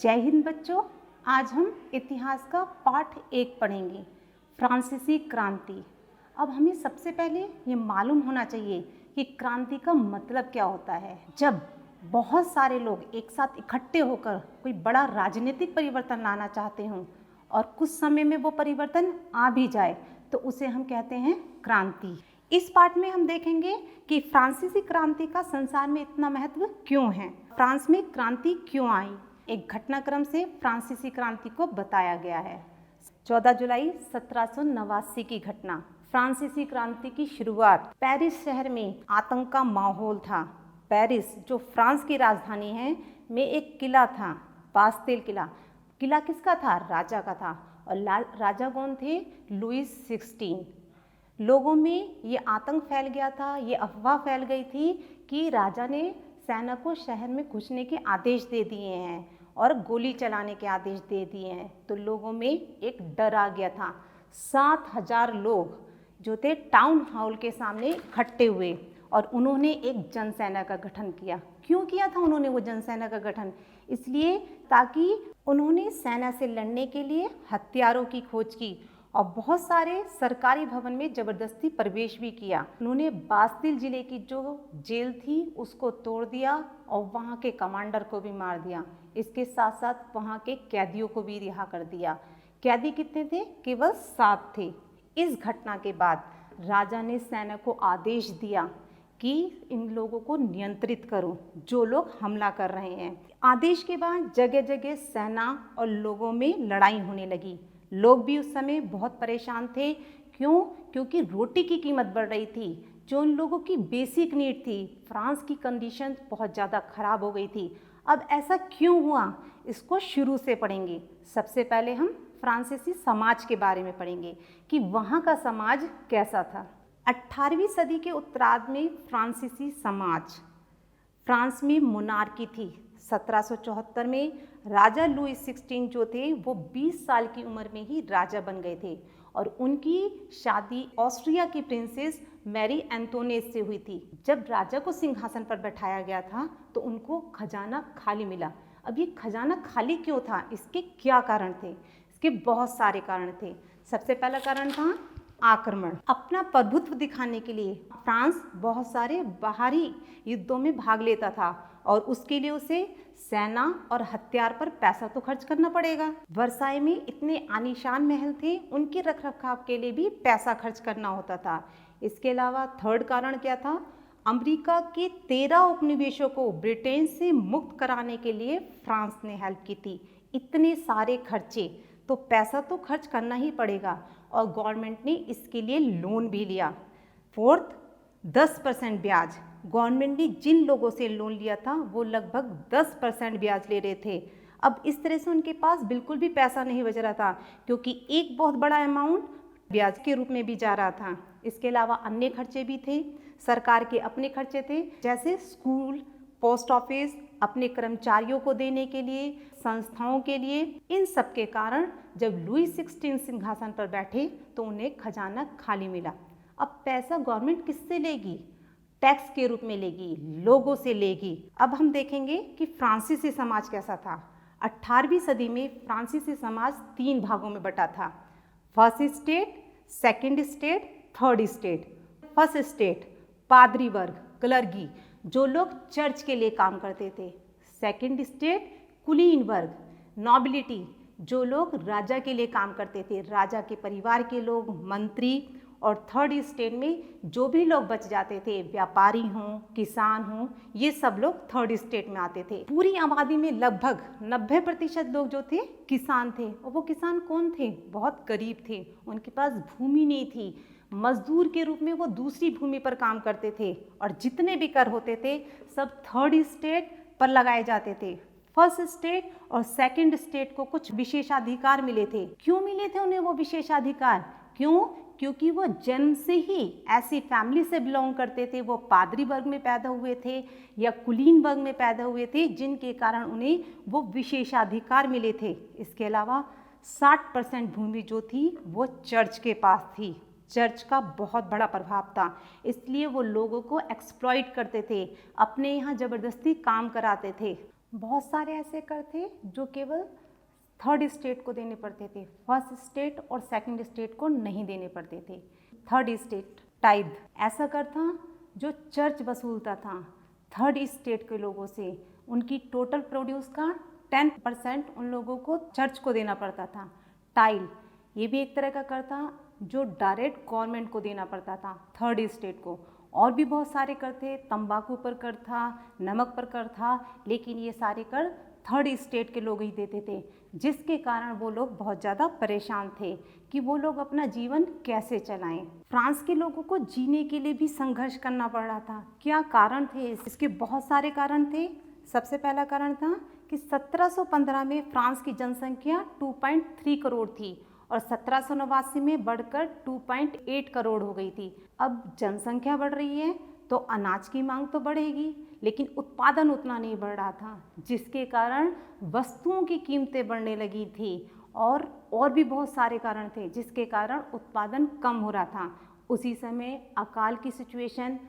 जय हिंद बच्चों, आज हम इतिहास का पाठ 1 पढ़ेंगे, फ्रांसीसी क्रांति। अब हमें सबसे पहले ये मालूम होना चाहिए कि क्रांति का मतलब क्या होता है। जब बहुत सारे लोग एक साथ इकट्ठे होकर कोई बड़ा राजनीतिक परिवर्तन लाना चाहते हों और कुछ समय में वो परिवर्तन आ भी जाए तो उसे हम कहते हैं क्रांति। इस पाठ में हम देखेंगे कि फ्रांसीसी क्रांति का संसार में इतना महत्व क्यों है, फ्रांस में क्रांति क्यों आई। एक घटनाक्रम से फ्रांसीसी क्रांति को बताया गया है। 14 जुलाई 1789 की घटना। फ्रांसीसी क्रांति की शुरुआत पेरिस शहर में आतंक का माहौल था। पेरिस जो फ्रांस की राजधानी है में एक किला था, बास्तिल किला। किला किसका था? राजा का था। और राजा कौन थे? लुईस 16। लोगों में ये आतंक फैल गया था, ये अफवाह फैल गई थी कि राजा ने सेना को शहर में घुसने के आदेश दे दिए हैं और गोली चलाने के आदेश दे दिए हैं। तो लोगों में एक डर आ गया था। 7000 लोग जो थे टाउन हॉल के सामने इकट्ठे हुए और उन्होंने एक जनसेना का गठन किया। क्यों किया था उन्होंने वो जनसेना का गठन? इसलिए ताकि उन्होंने सेना से लड़ने के लिए हथियारों की खोज की और बहुत सारे सरकारी भवन में ज़बरदस्ती प्रवेश भी किया। उन्होंने बास्तिल जिले की जो जेल थी उसको तोड़ दिया और वहाँ के कमांडर को भी मार दिया। इसके साथ साथ वहाँ के कैदियों को भी रिहा कर दिया। कैदी कितने थे? केवल 7 थे। इस घटना के बाद राजा ने सेना को आदेश दिया कि इन लोगों को नियंत्रित करो जो लोग हमला कर रहे हैं। आदेश के बाद जगह जगह सेना और लोगों में लड़ाई होने लगी। लोग भी उस समय बहुत परेशान थे। क्यों? क्योंकि रोटी की कीमत बढ़ रही थी, जो उन लोगों की बेसिक नीड थी। फ्रांस की कंडीशन बहुत ज़्यादा ख़राब हो गई थी। अब ऐसा क्यों हुआ, इसको शुरू से पढ़ेंगे। सबसे पहले हम फ्रांसीसी समाज के बारे में पढ़ेंगे कि वहाँ का समाज कैसा था। 18वीं सदी के उत्तरार्ध में फ्रांसीसी समाज, फ्रांस में मोनार्की थी। 1774 में राजा लुईस 16 जो थे वो 20 साल की उम्र में ही राजा बन गए थे और उनकी शादी ऑस्ट्रिया की प्रिंसेस मैरी एंटोनेट से हुई थी। जब राजा को सिंहासन पर बैठाया गया था तो उनको खजाना खाली मिला। अब ये खजाना खाली क्यों था? इसके क्या कारण थे? इसके बहुत सारे कारण थे। सबसे पहला कारण था आक्रमण। अपना प्रभुत्व दिखाने के लिए फ्रांस बहुत सारे बाहरी युद्धों में भाग लेता था और उसके लिए उसे सेना और हथियार पर पैसा तो खर्च करना पड़ेगा। वर्साई में इतने आलीशान महल थे, उनके रखरखाव के लिए भी पैसा खर्च करना होता था। इसके अलावा थर्ड कारण क्या था? अमेरिका के 13 उपनिवेशों को ब्रिटेन से मुक्त कराने के लिए फ्रांस ने हेल्प की थी। इतने सारे खर्चे, तो पैसा तो खर्च करना ही पड़ेगा और गवर्नमेंट ने इसके लिए लोन भी लिया। फोर्थ, 10% ब्याज। गवर्नमेंट ने जिन लोगों से लोन लिया था वो लगभग 10% ब्याज ले रहे थे। अब इस तरह से उनके पास बिल्कुल भी पैसा नहीं बच रहा था क्योंकि एक बहुत बड़ा अमाउंट ब्याज के रूप में भी जा रहा था। इसके अलावा अन्य खर्चे भी थे, सरकार के अपने खर्चे थे, जैसे स्कूल, पोस्ट ऑफिस, अपने कर्मचारियों को देने के लिए, संस्थाओं के लिए। इन सब के कारण जब लुईस 16 सिंहासन पर बैठे तो उन्हें खजाना खाली मिला। अब पैसा गवर्नमेंट किससे लेगी? टैक्स के रूप में लेगी, लोगों से लेगी। अब हम देखेंगे कि फ्रांसीसी समाज कैसा था। 18वीं सदी में फ्रांसीसी समाज 3 भागों में बटा था। First state, second state, third state. First state पादरी वर्ग, क्लर्गी, जो लोग चर्च के लिए काम करते थे। सेकंड स्टेट कुलीन वर्ग, नॉबिलिटी, जो लोग राजा के लिए काम करते थे, राजा के परिवार के लोग, मंत्री। और थर्ड स्टेट में जो भी लोग बच जाते थे, व्यापारी हों, किसान हों, ये सब लोग थर्ड स्टेट में आते थे। पूरी आबादी में लगभग 90% लोग जो थे किसान थे। और वो किसान कौन थे? बहुत गरीब थे, उनके पास भूमि नहीं थी। मजदूर के रूप में वो दूसरी भूमि पर काम करते थे और जितने भी कर होते थे सब थर्ड स्टेट पर लगाए जाते थे। फर्स्ट स्टेट और सेकंड स्टेट को कुछ विशेषाधिकार मिले थे। क्यों मिले थे उन्हें वो विशेषाधिकार? क्यों? क्योंकि वो जन्म से ही ऐसी फैमिली से बिलोंग करते थे, वो पादरी वर्ग में पैदा हुए थे या कुलीन वर्ग में पैदा हुए थे, जिनके कारण उन्हें वो विशेषाधिकार मिले थे। इसके अलावा 60% भूमि जो थी वो चर्च के पास थी। चर्च का बहुत बड़ा प्रभाव था, इसलिए वो लोगों को एक्सप्लॉइट करते थे, अपने यहाँ ज़बरदस्ती काम कराते थे। बहुत सारे ऐसे कर थे जो केवल थर्ड स्टेट को देने पड़ते थे, फर्स्ट स्टेट और सेकंड स्टेट को नहीं देने पड़ते थे। थर्ड स्टेट टाइद ऐसा कर था जो चर्च वसूलता था थर्ड स्टेट के लोगों से, उनकी टोटल प्रोड्यूस का 10% उन लोगों को चर्च को देना पड़ता था। टाइल ये भी एक तरह का कर था जो डायरेक्ट गवर्नमेंट को देना पड़ता था, थर्ड स्टेट को। और भी बहुत सारे कर थे, तंबाकू पर कर था, नमक पर कर था, लेकिन ये सारे कर थर्ड स्टेट के लोग ही देते थे, जिसके कारण वो लोग बहुत ज़्यादा परेशान थे कि वो लोग अपना जीवन कैसे चलाएं। फ्रांस के लोगों को जीने के लिए भी संघर्ष करना पड़ रहा था। क्या कारण थे इसके? बहुत सारे कारण थे। सबसे पहला कारण था कि 1715 में फ्रांस की जनसंख्या 2.3 करोड़ थी और 1789 में बढ़कर 2.8 करोड़ हो गई थी। अब जनसंख्या बढ़ रही है तो अनाज की मांग तो बढ़ेगी, लेकिन उत्पादन उतना नहीं बढ़ रहा था, जिसके कारण वस्तुओं की कीमतें बढ़ने लगी थी और भी बहुत सारे कारण थे जिसके कारण उत्पादन कम हो रहा था। उसी समय अकाल की सिचुएशन,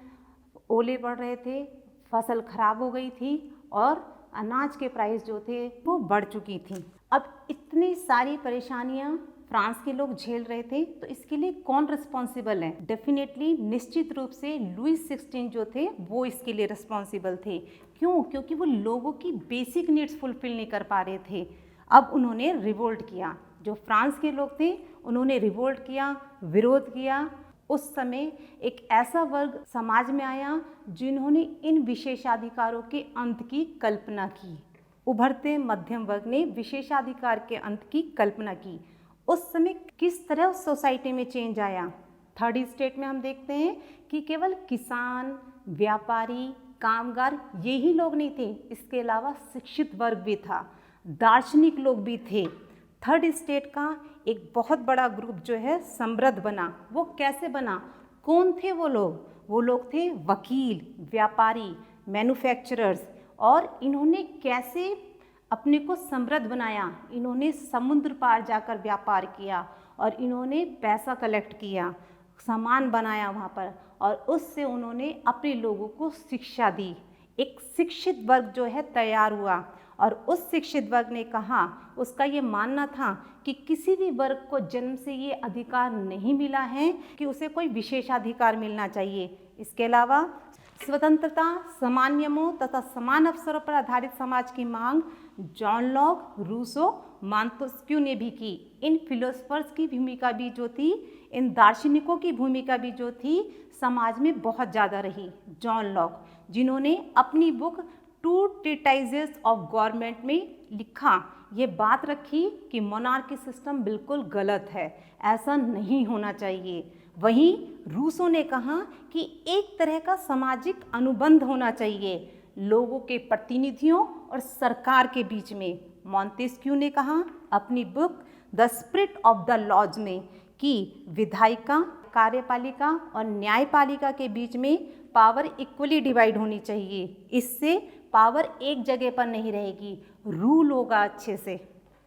ओले पड़ रहे थे, फसल खराब हो गई थी और अनाज के प्राइस जो थे वो बढ़ चुकी थी। अब इतनी सारी परेशानियां फ्रांस के लोग झेल रहे थे, तो इसके लिए कौन रिस्पॉन्सिबल है? डेफिनेटली निश्चित रूप से लुईस 16 जो थे वो इसके लिए रिस्पॉन्सिबल थे। क्यों? क्योंकि वो लोगों की बेसिक नीड्स फुलफिल नहीं कर पा रहे थे। अब उन्होंने रिवोल्ट किया, जो फ्रांस के लोग थे उन्होंने रिवोल्ट किया, विरोध किया। उस समय एक ऐसा वर्ग समाज में आया जिन्होंने इन विशेषाधिकारों के अंत की कल्पना की। उभरते मध्यम वर्ग ने विशेषाधिकार के अंत की कल्पना की। उस समय किस तरह उस सोसाइटी में चेंज आया? थर्ड स्टेट में हम देखते हैं कि केवल किसान, व्यापारी, कामगार यही लोग नहीं थे, इसके अलावा शिक्षित वर्ग भी था, दार्शनिक लोग भी थे। थर्ड स्टेट का एक बहुत बड़ा ग्रुप जो है समृद्ध बना। वो कैसे बना? कौन थे वो लोग? वो लोग थे वकील, व्यापारी, मैन्युफैक्चरर्स। और इन्होंने कैसे अपने को समृद्ध बनाया? इन्होंने समुद्र पार जाकर व्यापार किया और इन्होंने पैसा कलेक्ट किया, सामान बनाया वहाँ पर, और उससे उन्होंने अपने लोगों को शिक्षा दी। एक शिक्षित वर्ग जो है तैयार हुआ और उस शिक्षित वर्ग ने कहा, उसका ये मानना था कि किसी भी वर्ग को जन्म से ये अधिकार नहीं मिला है कि उसे कोई विशेषाधिकार मिलना चाहिए। इसके अलावा स्वतंत्रता, समान नियमों तथा समान अवसरों पर आधारित समाज की मांग जॉन लॉक, रूसो, मॉन्टेस्क्यू ने भी की। इन फिलोसफर्स की भूमिका भी जो थी, इन दार्शनिकों की भूमिका भी जो थी, समाज में बहुत ज़्यादा रही। जॉन लॉक, जिन्होंने अपनी बुक टू ट्रीटाइजेस ऑफ गवर्नमेंट में लिखा, ये बात रखी कि मोनार्की सिस्टम बिल्कुल गलत है, ऐसा नहीं होना चाहिए। वहीं रूसो ने कहा कि एक तरह का सामाजिक अनुबंध होना चाहिए लोगों के प्रतिनिधियों और सरकार के बीच में। मॉन्टेस्क्यू ने कहा अपनी book the spirit of the laws में कि विधायिका, कार्यपालिका और न्यायपालिका के बीच में पावर इक्वली डिवाइड होनी चाहिए। इससे पावर एक जगह पर नहीं रहेगी, रूल होगा अच्छे से।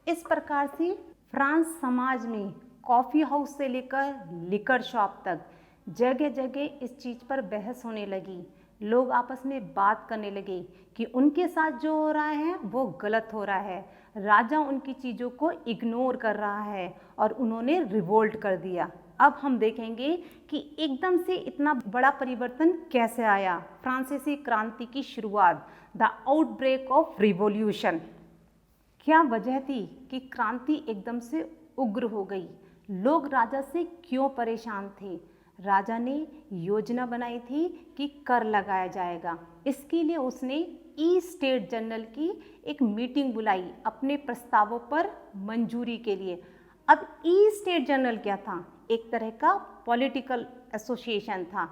इस प्रकार से फ्रांस समाज में कॉफ़ी हाउस से लेकर लिकर शॉप तक जगह जगह इस चीज़ पर बहस होने लगी। लोग आपस में बात करने लगे कि उनके साथ जो हो रहा है वो गलत हो रहा है, राजा उनकी चीज़ों को इग्नोर कर रहा है और उन्होंने रिवोल्ट कर दिया। अब हम देखेंगे कि एकदम से इतना बड़ा परिवर्तन कैसे आया। फ्रांसीसी क्रांति की शुरुआत, द आउटब्रेक ऑफ रिवॉल्यूशन। क्या वजह थी कि क्रांति एकदम से उग्र हो गई? लोग राजा से क्यों परेशान थे? राजा ने योजना बनाई थी कि कर लगाया जाएगा। इसके लिए उसने ई स्टेट जनरल की एक मीटिंग बुलाई अपने प्रस्तावों पर मंजूरी के लिए। अब ई स्टेट जनरल क्या था? एक तरह का पॉलिटिकल एसोसिएशन था।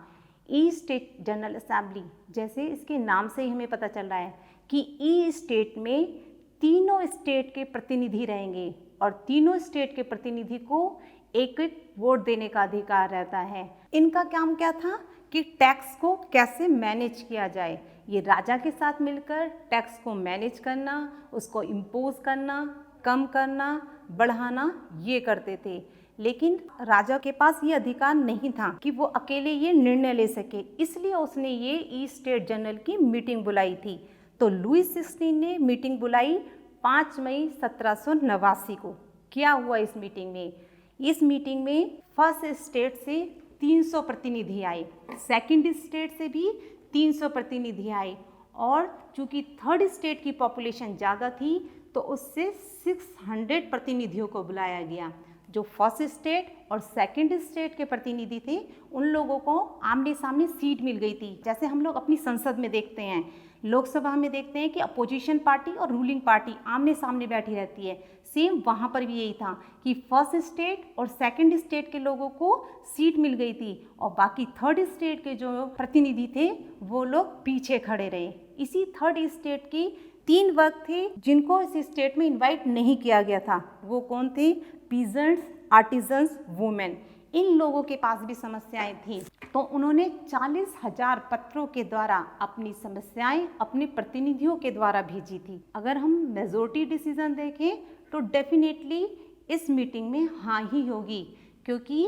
ई स्टेट जनरल असेंबली, जैसे इसके नाम से ही हमें पता चल रहा है कि ई स्टेट में तीनों स्टेट के प्रतिनिधि रहेंगे और तीनों स्टेट के प्रतिनिधि को एक एक वोट देने का अधिकार रहता है। इनका काम क्या था कि टैक्स को कैसे मैनेज किया जाए। ये राजा के साथ मिलकर टैक्स को मैनेज करना, उसको इम्पोज करना, कम करना, बढ़ाना, ये करते थे। लेकिन राजा के पास ये अधिकार नहीं था कि वो अकेले ये निर्णय ले सके, इसलिए उसने ये ई स्टेट जनरल की मीटिंग बुलाई थी तो लुई 16 ने मीटिंग बुलाई 5 मई 1789 को। क्या हुआ इस मीटिंग में? इस मीटिंग में फर्स्ट स्टेट से 300 प्रतिनिधि आए, सेकंड स्टेट से भी 300 प्रतिनिधि आए, और चूंकि थर्ड स्टेट की पॉपुलेशन ज़्यादा थी तो उससे 600 प्रतिनिधियों को बुलाया गया। जो फर्स्ट स्टेट और सेकंड स्टेट के प्रतिनिधि थे उन लोगों को आमने सामने सीट मिल गई थी। जैसे हम लोग अपनी संसद में देखते हैं, लोकसभा में देखते हैं कि अपोजिशन पार्टी और रूलिंग पार्टी आमने सामने बैठी रहती है, सेम वहाँ पर भी यही था कि फर्स्ट स्टेट और सेकंड स्टेट के लोगों को सीट मिल गई थी और बाकी थर्ड स्टेट के जो प्रतिनिधि थे वो लोग पीछे खड़े रहे। इसी थर्ड स्टेट की 3 वर्ग थे जिनको इस स्टेट में इनवाइट नहीं किया गया था। वो कौन थे? Peasants, artisans, women. इन लोगों के पास भी समस्याएं थी, तो उन्होंने 40,000 पत्रों के द्वारा अपनी समस्याएं अपने प्रतिनिधियों के द्वारा भेजी थी। अगर हम मेजोरिटी डिसीजन देखें तो डेफिनेटली इस मीटिंग में हाँ ही होगी, क्योंकि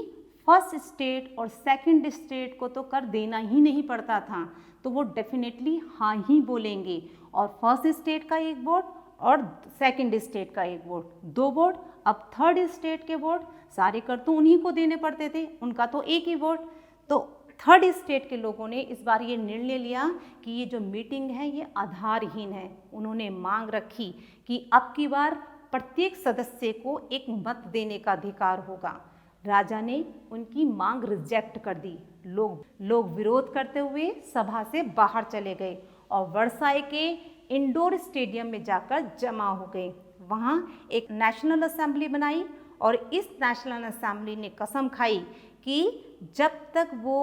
फर्स्ट स्टेट और सेकंड स्टेट को तो कर देना ही नहीं पड़ता था, तो वो डेफिनेटली हाँ ही बोलेंगे। और फर्स्ट स्टेट का 1 वोट और सेकंड स्टेट का 1 वोट, 2 वोट। अब थर्ड स्टेट के वोट सारे कर तो उन्हीं को देने पड़ते थे, उनका तो 1 ही वोट। तो थर्ड स्टेट के लोगों ने इस बार ये निर्णय लिया कि ये जो मीटिंग है ये आधारहीन है। उन्होंने मांग रखी कि अब की बार प्रत्येक सदस्य को एक मत देने का अधिकार होगा। राजा ने उनकी मांग रिजेक्ट कर दी। लोग विरोध करते हुए सभा से बाहर चले गए और वर्साई के इंडोर स्टेडियम में जाकर जमा हो गए। वहाँ एक नेशनल असेंबली बनाई और इस नेशनल असेंबली ने कसम खाई कि जब तक वो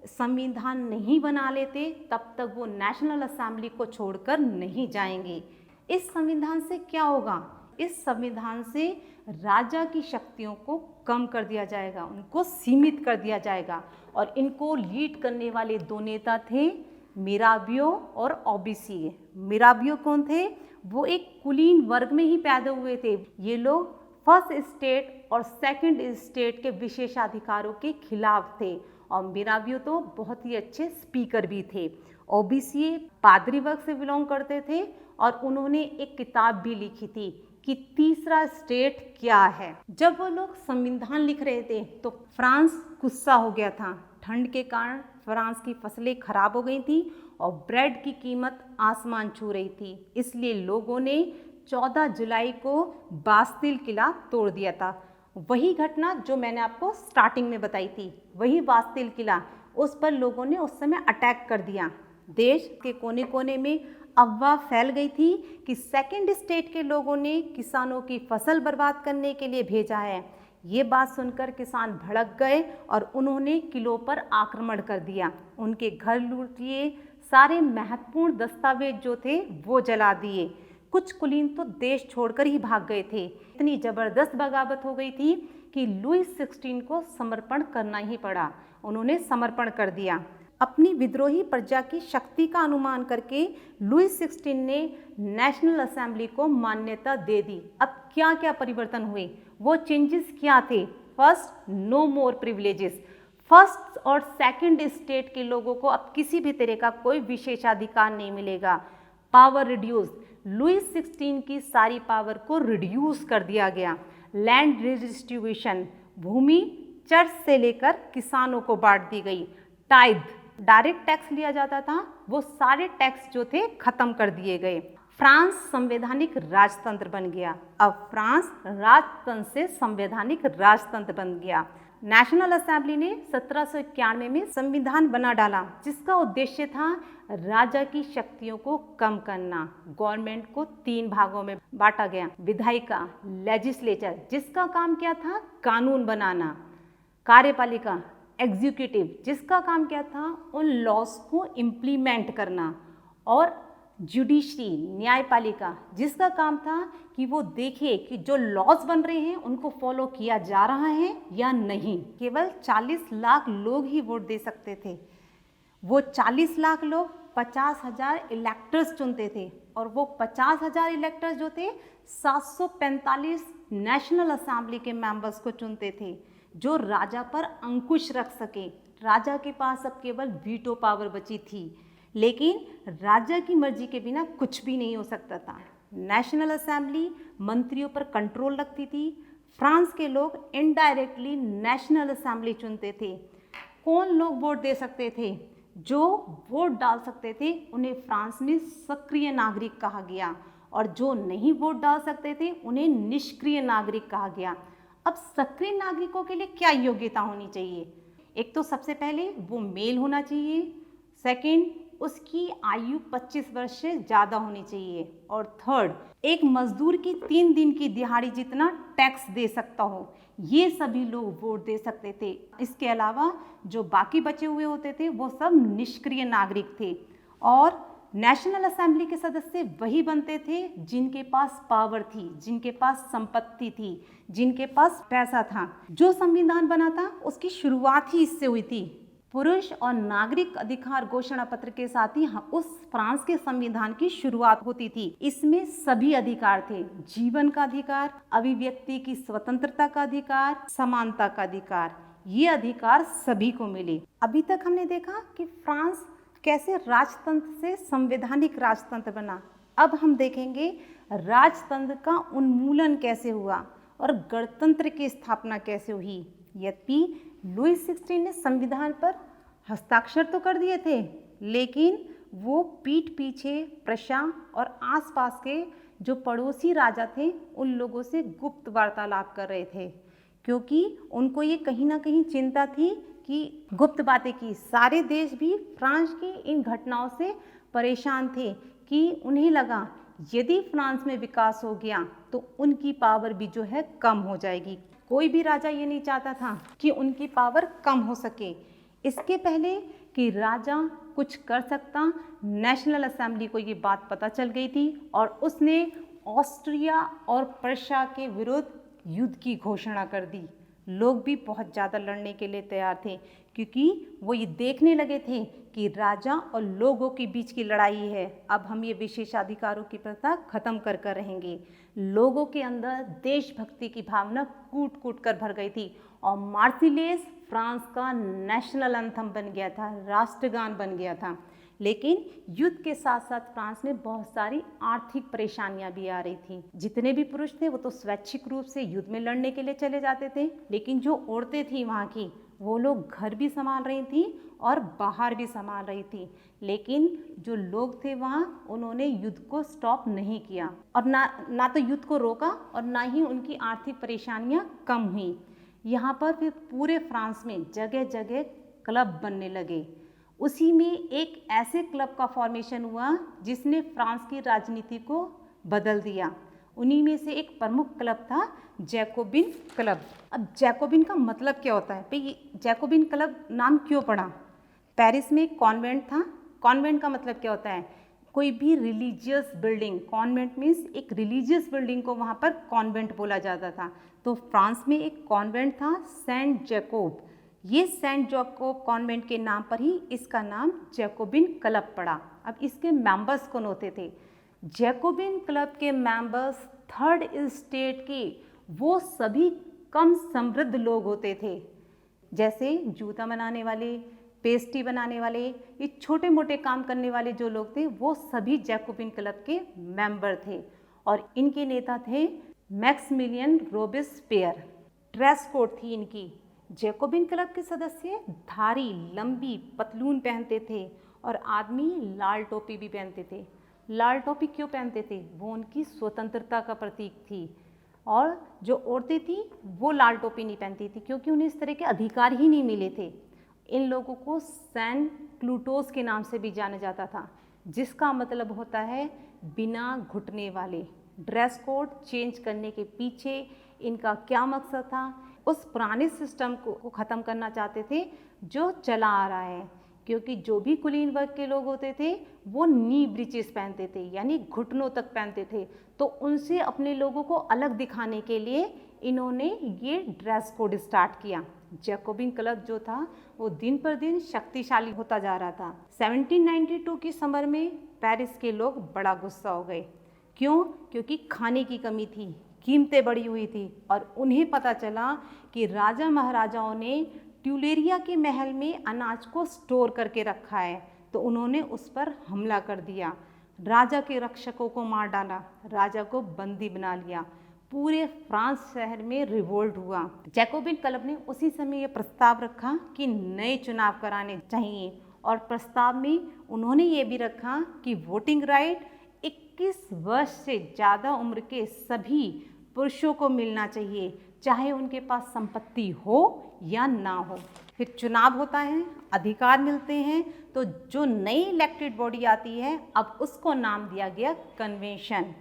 संविधान नहीं बना लेते तब तक वो नेशनल असेंबली को छोड़कर नहीं जाएंगे। इस संविधान से क्या होगा? इस संविधान से राजा की शक्तियों को कम कर दिया जाएगा, उनको सीमित कर दिया जाएगा। और इनको लीड करने वाले 2 नेता थे मिराबियो और ओबिसी। मिराबियो कौन थे? वो एक कुलीन वर्ग में ही पैदा हुए थे। ये लोग फर्स्ट स्टेट और सेकंड स्टेट के विशेषाधिकारों के खिलाफ थे और मिराबियो तो बहुत ही अच्छे स्पीकर भी थे। ओबीसी पादरी वर्ग से बिलोंग करते थे और उन्होंने एक किताब भी लिखी थी कि तीसरा स्टेट क्या है। जब वो लोग संविधान लिख रहे थे तो फ्रांस गुस्सा हो गया था। ठंड के कारण फ्रांस की फसलें खराब हो गई थी और ब्रेड की कीमत आसमान छू रही थी, इसलिए लोगों ने 14 जुलाई को बास्तिल किला तोड़ दिया था। वही घटना जो मैंने आपको स्टार्टिंग में बताई थी, वही बास्तिल किला, उस पर लोगों ने उस समय अटैक कर दिया। देश के कोने कोने में अफवाह फैल गई थी कि सेकंड स्टेट के लोगों ने किसानों की फसल बर्बाद करने के लिए भेजा है। ये बात सुनकर किसान भड़क गए और उन्होंने किलों पर आक्रमण कर दिया, उनके घर लूट लिए, सारे महत्वपूर्ण दस्तावेज जो थे वो जला दिए। कुछ कुलीन तो देश छोड़कर ही भाग गए थे। इतनी ज़बरदस्त बगावत हो गई थी कि लुई 16 को समर्पण करना ही पड़ा। उन्होंने समर्पण कर दिया। अपनी विद्रोही प्रजा की शक्ति का अनुमान करके लुई 16 ने नेशनल असेंबली को मान्यता दे दी। अब क्या क्या परिवर्तन हुए, वो चेंजेस क्या थे? फर्स्ट, नो मोर प्रिविलेजेस। फर्स्ट और सेकंड स्टेट के लोगों को अब किसी भी तरह का कोई विशेषाधिकार नहीं मिलेगा। पावर रिड्यूस, लुई 16 की सारी पावर को रिड्यूस कर दिया गया। लैंड रिडिस्ट्रीब्यूशन, भूमि चर्च से लेकर किसानों को बांट दी गई। टाइद, डायरेक्ट टैक्स लिया जाता था, वो सारे टैक्स जो थे खत्म कर दिए गए। फ्रांस संवैधानिक राजतंत्र बन गया। अब फ्रांस राजतंत्र से संवैधानिक राजतंत्र बन गया। नेशनल असेंबली ने 1791 में संविधान बना डाला, जिसका उद्देश्य था राजा की शक्तियों को कम करना। गवर्नमेंट को 3 भागों में बांटा गया। विधायिका, लेजिस्लेचर, जिसका काम क्या था? कानून बनाना। कार्यपालिका, एग्जीक्यूटिव, जिसका काम क्या था? उन लॉज को इम्प्लीमेंट करना। और जुडिशरी, न्यायपालिका, जिसका काम था कि वो देखे कि जो लॉज बन रहे हैं उनको फॉलो किया जा रहा है या नहीं। केवल 40 लाख लोग ही वोट दे सकते थे। वो 40 लाख लोग 50,000 इलेक्टर्स चुनते थे और वो 50,000 इलेक्टर्स जो थे 745 नेशनल असेंबली के मेंबर्स को चुनते थे, जो राजा पर अंकुश रख सके। राजा के पास अब केवल वीटो पावर बची थी, लेकिन राजा की मर्जी के बिना कुछ भी नहीं हो सकता था। नेशनल असेंबली मंत्रियों पर कंट्रोल रखती थी। फ्रांस के लोग इनडायरेक्टली नेशनल असेंबली चुनते थे। कौन लोग वोट दे सकते थे? जो वोट डाल सकते थे उन्हें फ्रांस में सक्रिय नागरिक कहा गया, और जो नहीं वोट डाल सकते थे उन्हें निष्क्रिय नागरिक कहा गया। अब सक्रिय नागरिकों के लिए क्या योग्यता होनी चाहिए? एक तो सबसे पहले वो मेल होना चाहिए, सेकंड उसकी आयु 25 वर्ष से ज़्यादा होनी चाहिए, और थर्ड एक मजदूर की 3 दिन की दिहाड़ी जितना टैक्स दे सकता हो। ये सभी लोग वोट दे सकते थे। इसके अलावा जो बाकी बचे हुए होते थे वो सब निष्क्रिय नागरिक थे, और नेशनल असेंबली के सदस्य वही बनते थे जिनके पास पावर थी, जिनके पास संपत्ति थी, जिनके पास पैसा था। जो संविधान बना था उसकी शुरुआत ही इससे हुई थी। पुरुष और नागरिक अधिकार घोषणा पत्र के साथ ही उस फ्रांस के संविधान की शुरुआत होती थी। इसमें सभी अधिकार थे, जीवन का अधिकार, अभिव्यक्ति की स्वतंत्रता का अधिकार, समानता का अधिकार। ये अधिकार सभी को मिले। अभी तक हमने देखा कि फ्रांस कैसे राजतंत्र से संवैधानिक राजतंत्र बना। अब हम देखेंगे राजतंत्र का उन्मूलन कैसे हुआ और गणतंत्र की स्थापना कैसे हुई। यद्यपि लुई 16 ने संविधान पर हस्ताक्षर तो कर दिए थे, लेकिन वो पीठ पीछे प्रशा और आसपास के जो पड़ोसी राजा थे उन लोगों से गुप्त वार्तालाप कर रहे थे, क्योंकि उनको ये कहीं ना कहीं चिंता थी कि गुप्त बातें की। सारे देश भी फ्रांस की इन घटनाओं से परेशान थे कि उन्हें लगा यदि फ्रांस में विकास हो गया तो उनकी पावर भी जो है कम हो जाएगी। कोई भी राजा ये नहीं चाहता था कि उनकी पावर कम हो सके। इसके पहले कि राजा कुछ कर सकता, नेशनल असेंबली को ये बात पता चल गई थी और उसने ऑस्ट्रिया और प्रशा के विरुद्ध युद्ध की घोषणा कर दी। लोग भी बहुत ज़्यादा लड़ने के लिए तैयार थे, क्योंकि वो ये देखने लगे थे कि राजा और लोगों के बीच की लड़ाई है। अब हम ये विशेषाधिकारों की प्रथा खत्म कर कर रहेंगे। लोगों के अंदर देशभक्ति की भावना कूट कूट कर भर गई थी, और मार्सिलेस फ्रांस का नेशनल एंथम बन गया था, राष्ट्रगान बन गया था। लेकिन युद्ध के साथ साथ फ्रांस में बहुत सारी आर्थिक परेशानियां भी आ रही थी। जितने भी पुरुष थे वो तो स्वैच्छिक रूप से युद्ध में लड़ने के लिए चले जाते थे, लेकिन जो औरतें थी वहाँ की, वो लोग घर भी संभाल रही थी और बाहर भी संभाल रही थी। लेकिन जो लोग थे वहाँ, उन्होंने युद्ध को स्टॉप नहीं किया, और ना तो युद्ध को रोका और ना ही उनकी आर्थिक परेशानियाँ कम हुई। यहाँ पर फिर पूरे फ्रांस में जगह जगह क्लब बनने लगे। उसी में एक ऐसे क्लब का फॉर्मेशन हुआ जिसने फ्रांस की राजनीति को बदल दिया। उन्हीं में से एक प्रमुख क्लब था जैकोबिन क्लब। अब जैकोबिन का मतलब क्या होता है भाई? जैकोबिन क्लब नाम क्यों पड़ा? पेरिस में एक कॉन्वेंट था। कॉन्वेंट का मतलब क्या होता है? कोई भी रिलीजियस बिल्डिंग, कॉन्वेंट मीन्स एक रिलीजियस बिल्डिंग को वहाँ पर कॉन्वेंट बोला जाता था। तो फ्रांस में एक कॉन्वेंट था सेंट जैकोब। ये सेंट जैकोब कॉन्वेंट के नाम पर ही इसका नाम जैकोबिन क्लब पड़ा। अब इसके मेंबर्स कौन होते थे? जैकोबिन क्लब के मेंबर्स थर्ड स्टेट के वो सभी कम समृद्ध लोग होते थे, जैसे जूता बनाने वाले, पेस्ट्री बनाने वाले, ये छोटे मोटे काम करने वाले जो लोग थे वो सभी जैकोबिन क्लब के मेंबर थे। और इनके नेता थे मैक्सिमिलियन रोबेस्पियर। ड्रेस कोड थी इनकी। जैकोबिन क्लब के सदस्य धारी लंबी पतलून पहनते थे और आदमी लाल टोपी भी पहनते थे। लाल टोपी क्यों पहनते थे? वो उनकी स्वतंत्रता का प्रतीक थी। और जो औरतें थी वो लाल टोपी नहीं पहनती थी, क्योंकि उन्हें इस तरह के अधिकार ही नहीं मिले थे। इन लोगों को सैन क्लूटोस के नाम से भी जाना जाता था, जिसका मतलब होता है बिना घुटने वाले। ड्रेस कोड चेंज करने के पीछे इनका क्या मकसद था? उस पुराने सिस्टम को ख़त्म करना चाहते थे जो चला आ रहा है, क्योंकि जो भी कुलीन वर्ग के लोग होते थे वो नी ब्रीचेस पहनते थे, यानी घुटनों तक पहनते थे। तो उनसे अपने लोगों को अलग दिखाने के लिए इन्होंने ये ड्रेस कोड स्टार्ट किया। जैकोबिन क्लब जो था वो दिन पर दिन शक्तिशाली होता जा रहा था। 1792 की समर में पेरिस के लोग बड़ा गुस्सा हो गए। क्यों? क्योंकि खाने की कमी थी, कीमतें बढ़ी हुई थी, और उन्हें पता चला कि राजा महाराजाओं ने ट्यूलेरिया के महल में अनाज को स्टोर करके रखा है। तो उन्होंने उस पर हमला कर दिया, राजा के रक्षकों को मार डाला, राजा को बंदी बना लिया। पूरे फ्रांस शहर में रिवोल्ट हुआ। जैकोबिन क्लब ने उसी समय ये प्रस्ताव रखा कि नए चुनाव कराने चाहिए और प्रस्ताव में उन्होंने ये भी रखा कि वोटिंग राइट 21 वर्ष से ज़्यादा उम्र के सभी पुरुषों को मिलना चाहिए, चाहे उनके पास संपत्ति हो या ना हो। फिर चुनाव होता है, अधिकार मिलते हैं, तो जो नई इलेक्टेड बॉडी आती है अब उसको नाम दिया गया कन्वेंशन।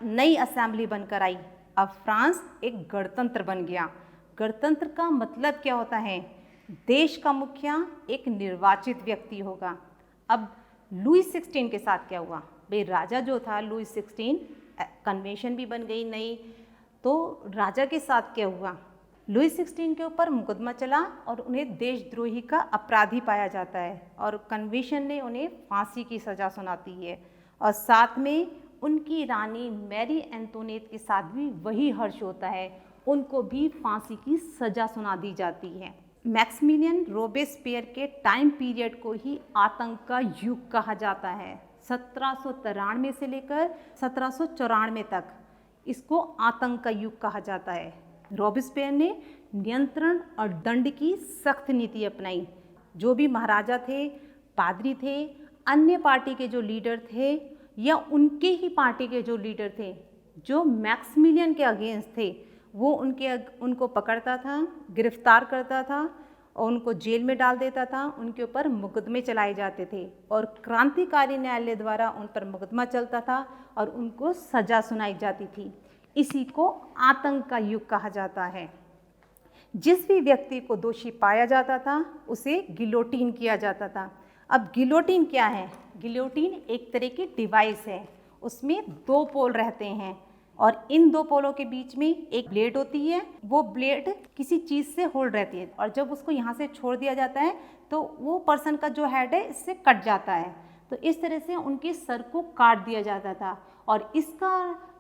नई असेंबली बनकर आई, अब फ्रांस एक गणतंत्र बन गया। गणतंत्र का मतलब क्या होता है? देश का मुखिया एक निर्वाचित व्यक्ति होगा। अब लुई 16 के साथ क्या हुआ? भाई राजा जो था लुई 16, कन्वेंशन भी बन गई नई, तो राजा के साथ क्या हुआ? लुई 16 के ऊपर मुकदमा चला और उन्हें देशद्रोही का अपराधी पाया जाता है और कन्वेंशन ने उन्हें फांसी की सज़ा सुनाती है। और साथ में उनकी रानी मैरी एंटोनेट के साथ भी वही हर्ष होता है, उनको भी फांसी की सज़ा सुना दी जाती है। मैक्सिमिलियन रोबेस्पियर के टाइम पीरियड को ही आतंक का युग कहा जाता है। 1793 से लेकर 1794 तक इसको आतंक का युग कहा जाता है। रोबेस्पियर ने नियंत्रण और दंड की सख्त नीति अपनाई। जो भी महाराजा थे, पादरी थे, अन्य पार्टी के जो लीडर थे या उनके ही पार्टी के जो लीडर थे, जो मैक्सिमिलियन के अगेंस्ट थे, वो उनको पकड़ता था, गिरफ्तार करता था और उनको जेल में डाल देता था। उनके ऊपर मुकदमे चलाए जाते थे और क्रांतिकारी न्यायालय द्वारा उन पर मुकदमा चलता था और उनको सज़ा सुनाई जाती थी। इसी को आतंक का युग कहा जाता है। जिस भी व्यक्ति को दोषी पाया जाता था उसे गिलोटीन किया जाता था। अब गिलोटीन क्या है? गिलोटीन एक तरह की डिवाइस है, उसमें 2 पोल रहते हैं और इन 2 पोलों के बीच में एक ब्लेड होती है। वो ब्लेड किसी चीज़ से होल्ड रहती है और जब उसको यहाँ से छोड़ दिया जाता है तो वो पर्सन का जो हेड है इससे कट जाता है। तो इस तरह से उनके सर को काट दिया जाता था और इसका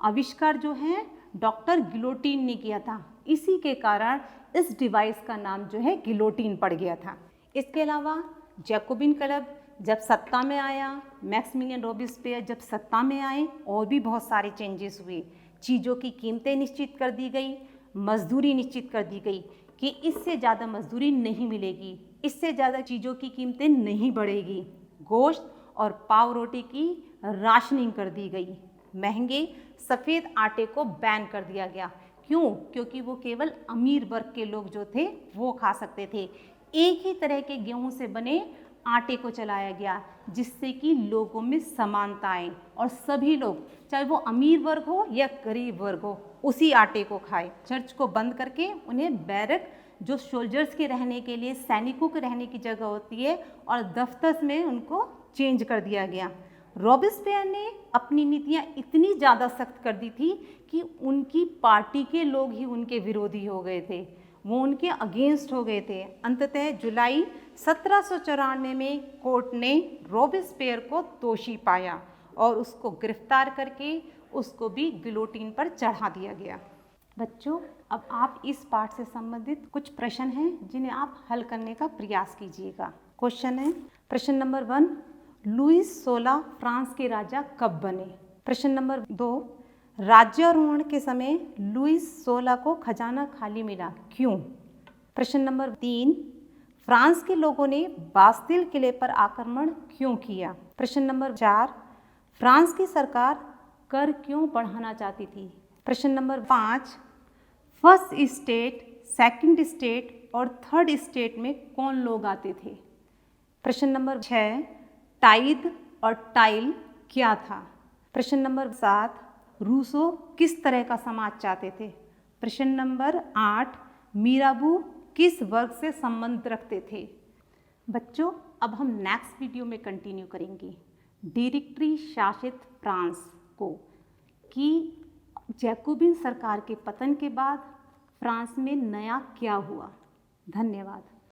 आविष्कार जो है डॉक्टर गिलोटीन ने किया था। इसी के कारण इस डिवाइस का नाम जो है गिलोटीन पड़ गया था। इसके अलावा जैकोबिन क्लब जब सत्ता में आया, मैक्सिमिलियन रोबेस्पियर जब सत्ता में आए, और भी बहुत सारे चेंजेस हुए। चीज़ों की कीमतें निश्चित कर दी गई, मजदूरी निश्चित कर दी गई कि इससे ज़्यादा मजदूरी नहीं मिलेगी, इससे ज़्यादा चीज़ों की कीमतें नहीं बढ़ेगी। गोश्त और पाव रोटी की राशनिंग कर दी गई। महंगे सफ़ेद आटे को बैन कर दिया गया। क्यों? क्योंकि वो केवल अमीर वर्ग के लोग जो थे वो खा सकते थे। एक ही तरह के गेहूं से बने आटे को चलाया गया जिससे कि लोगों में समानता आए और सभी लोग, चाहे वो अमीर वर्ग हो या गरीब वर्ग हो, उसी आटे को खाए। चर्च को बंद करके उन्हें बैरक, जो सोल्जर्स के रहने के लिए, सैनिकों के रहने की जगह होती है, और दफ्तर में उनको चेंज कर दिया गया। रोबेस्पियर ने अपनी नीतियाँ इतनी ज़्यादा सख्त कर दी थी कि उनकी पार्टी के लोग ही उनके विरोधी हो गए थे, वो उनके अगेंस्ट हो गए थे। अंततः जुलाई 1794 में कोर्ट ने रोबेस्पियर को दोषी पाया और उसको गिरफ्तार करके उसको भी गिलोटीन पर चढ़ा दिया गया। बच्चों, अब आप इस पाठ से संबंधित कुछ प्रश्न हैं जिन्हें आप हल करने का प्रयास कीजिएगा। क्वेश्चन है, प्रश्न नंबर 1, लुई 16 फ्रांस के राजा कब बने? प्रश्न नंबर 2, राज्यारोहण के समय लुई 16 को खजाना खाली मिला, क्यों? प्रश्न नंबर 3, फ्रांस के लोगों ने बास्तिल किले पर आक्रमण क्यों किया? प्रश्न नंबर 4, फ्रांस की सरकार कर क्यों बढ़ाना चाहती थी? प्रश्न number 5, first state, second state और थर्ड स्टेट में कौन लोग आते थे? प्रश्न नंबर 6, टाइद और टाइल क्या था? प्रश्न नंबर 7, रूसो किस तरह का समाज चाहते थे? प्रश्न नंबर 8, मीराबू किस वर्ग से संबंध रखते थे? बच्चों, अब हम नेक्स्ट वीडियो में कंटिन्यू करेंगे डायरेक्टरी शासित फ्रांस को, कि जैकोबिन सरकार के पतन के बाद फ्रांस में नया क्या हुआ। धन्यवाद।